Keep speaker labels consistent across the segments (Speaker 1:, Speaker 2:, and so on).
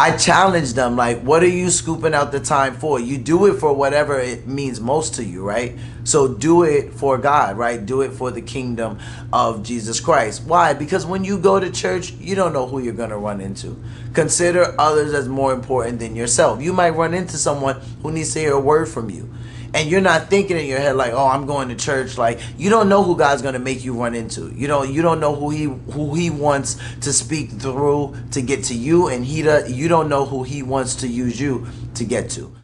Speaker 1: I challenge them, like, what are you scooping out the time for? You do it for whatever it means most to you, right? So do it for God, right? Do it for the kingdom of Jesus Christ. Why? Because when you go to church, you don't know who you're going to run into. Consider others as more important than yourself. You might run into someone who needs to hear a word from you. And you're not thinking in your head like, oh, I'm going to church. Like, you don't know who God's going to make you run into. You don't know who he wants to speak through to get to you, and you don't know who he wants to use you to get to.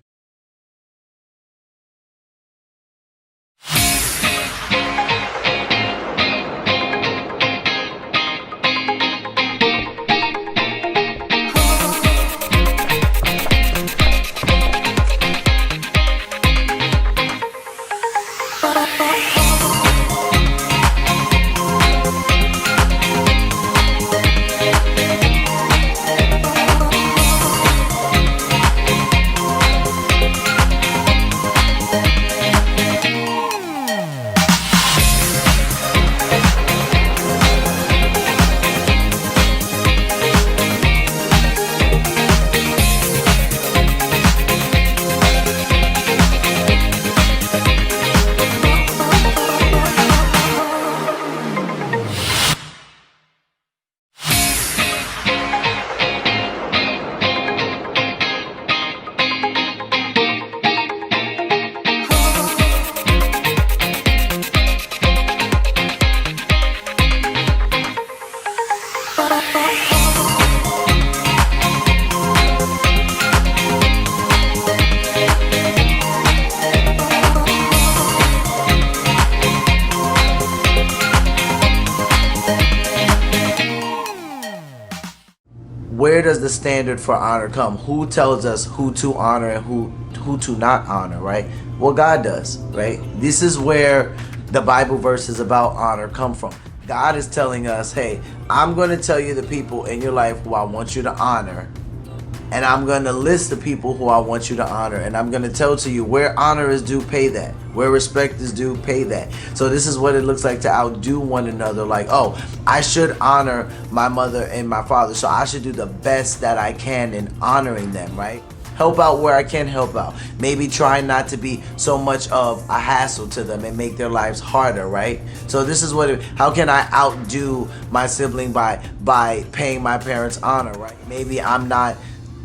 Speaker 1: Where does the standard for honor come? Who tells us who to honor and who to not honor, right? Well, God does, right? This is where the Bible verses about honor come from. God is telling us, hey, I'm going to tell you the people in your life who I want you to honor, and I'm going to list the people who I want you to honor, and I'm going to tell to you where honor is due, pay that. Where respect is due, pay that. So this is what it looks like to outdo one another. Like, oh, I should honor my mother and my father, so I should do the best that I can in honoring them, right? Help out where I can help out. Maybe try not to be so much of a hassle to them and make their lives harder, right? So this is how can I outdo my sibling by paying my parents honor, right? Maybe I'm not,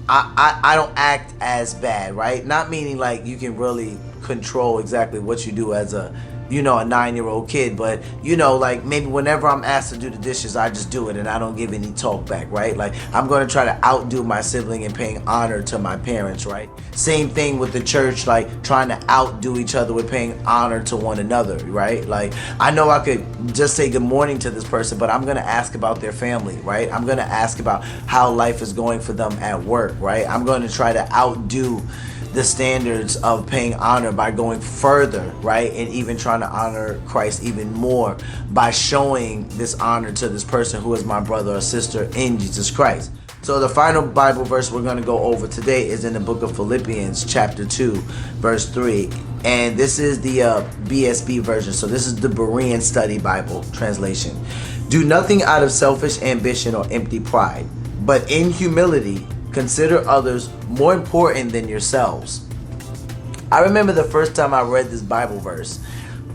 Speaker 1: I don't act as bad, right? Not meaning like you can really control exactly what you do as a 9-year-old kid, but like maybe whenever I'm asked to do the dishes, I just do it and I don't give any talk back, right? Like I'm going to try to outdo my sibling in paying honor to my parents, right? Same thing with the church, like trying to outdo each other with paying honor to one another, right? Like I know I could just say good morning to this person, but I'm going to ask about their family, right? I'm going to ask about how life is going for them at work, right? I'm going to try to outdo the standards of paying honor by going further, right? And even trying to honor Christ even more by showing this honor to this person who is my brother or sister in Jesus Christ. So the final Bible verse we're going to go over today is in the book of Philippians chapter 2 verse 3, and this is the BSB version. So this is the Berean Study Bible translation. Do nothing out of selfish ambition or empty pride, but in humility consider others more important than yourselves. I remember the first time I read this Bible verse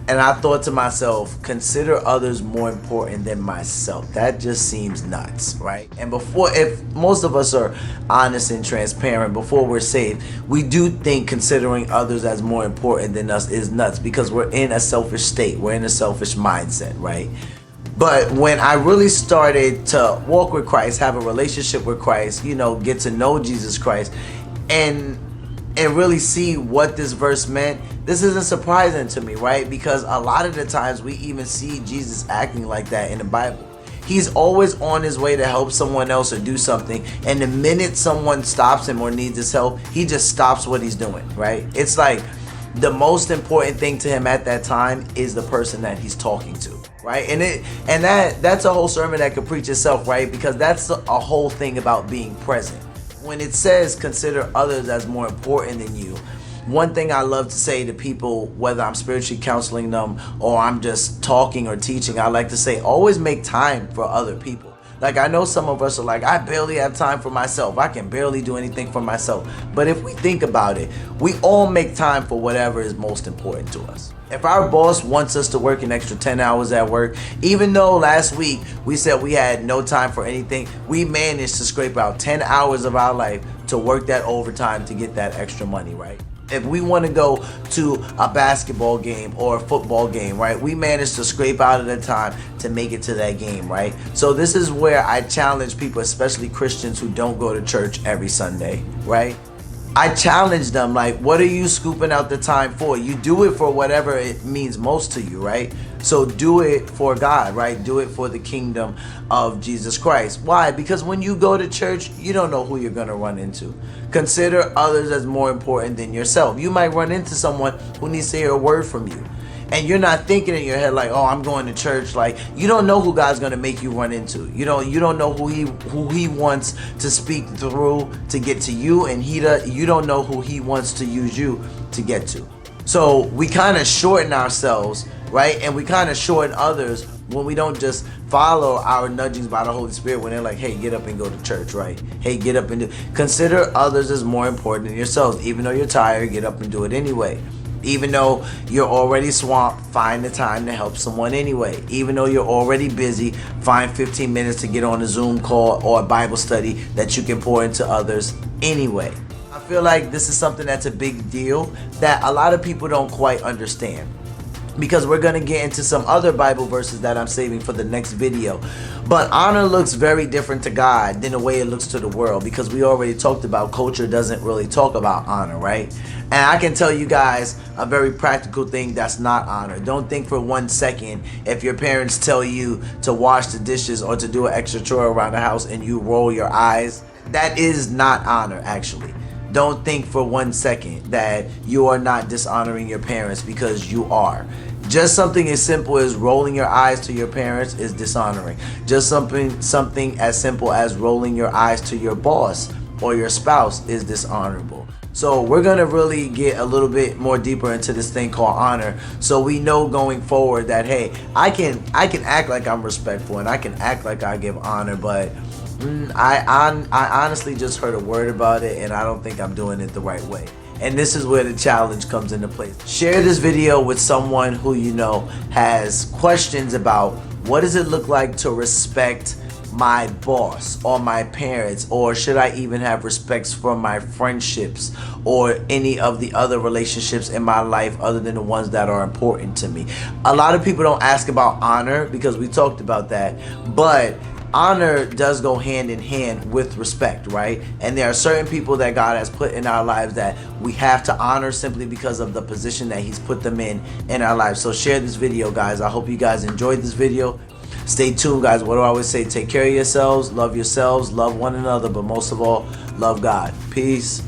Speaker 1: and I thought to myself, consider others more important than myself. That just seems nuts, right? And if most of us are honest and transparent before we're saved, we do think considering others as more important than us is nuts because we're in a selfish state. We're in a selfish mindset, right? But when I really started to walk with Christ, have a relationship with Christ, get to know Jesus Christ, and really see what this verse meant, this isn't surprising to me, right? Because a lot of the times we even see Jesus acting like that in the Bible. He's always on his way to help someone else or do something, and the minute someone stops him or needs his help, he just stops what he's doing, right? It's like the most important thing to him at that time is the person that he's talking to, right? And that's a whole sermon that could preach itself, right? Because that's a whole thing about being present. When it says consider others as more important than you, one thing I love to say to people, whether I'm spiritually counseling them or I'm just talking or teaching, I like to say always make time for other people. Like, I know some of us are like, I barely have time for myself. I can barely do anything for myself. But if we think about it, we all make time for whatever is most important to us. If our boss wants us to work an extra 10 hours at work, even though last week we said we had no time for anything, we managed to scrape out 10 hours of our life to work that overtime to get that extra money, right? If we want to go to a basketball game or a football game, right, we managed to scrape out of the time to make it to that game, right? So this is where I challenge people, especially Christians who don't go to church every Sunday, right? I challenge them, like, what are you scooping out the time for? You do it for whatever it means most to you, right? So do it for God, right? Do it for the kingdom of Jesus Christ. Why? Because when you go to church, you don't know who you're going to run into. Consider others as more important than yourself. You might run into someone who needs to hear a word from you. And you're not thinking in your head like, oh, I'm going to church. Like, you don't know who God's going to make you run into. You don't know who he wants to speak through to get to you, and you don't know who he wants to use you to get to. So we kind of shorten ourselves, right? And we kind of shorten others when we don't just follow our nudgings by the Holy Spirit when they're like, hey, get up and go to church, right? Hey, get up and do. Consider others as more important than yourselves. Even though you're tired, get up and do it anyway. Even though you're already swamped, find the time to help someone anyway. Even though you're already busy, find 15 minutes to get on a Zoom call or a Bible study that you can pour into others anyway. I feel like this is something that's a big deal that a lot of people don't quite understand, because we're going to get into some other Bible verses that I'm saving for the next video. But honor looks very different to God than the way it looks to the world, because we already talked about culture doesn't really talk about honor, right? And I can tell you guys a very practical thing that's not honor. Don't think for 1 second if your parents tell you to wash the dishes or to do an extra chore around the house and you roll your eyes. That is not honor, actually. Don't think for 1 second that you are not dishonoring your parents, because you are. Just something as simple as rolling your eyes to your parents is dishonoring. Just something as simple as rolling your eyes to your boss or your spouse is dishonorable. So we're going to really get a little bit more deeper into this thing called honor, so we know going forward that, hey, I can act like I'm respectful and I can act like I give honor, but I honestly just heard a word about it and I don't think I'm doing it the right way. And this is where the challenge comes into place. Share this video with someone who you know has questions about what does it look like to respect my boss or my parents, or should I even have respects for my friendships or any of the other relationships in my life other than the ones that are important to me. A lot of people don't ask about honor because we talked about that, but honor does go hand in hand with respect, right? And there are certain people that God has put in our lives that we have to honor simply because of the position that he's put them in our lives. So share this video, guys. I hope you guys enjoyed this video. Stay tuned, guys. What do I always say? Take care of yourselves, love one another, but most of all, love God. Peace.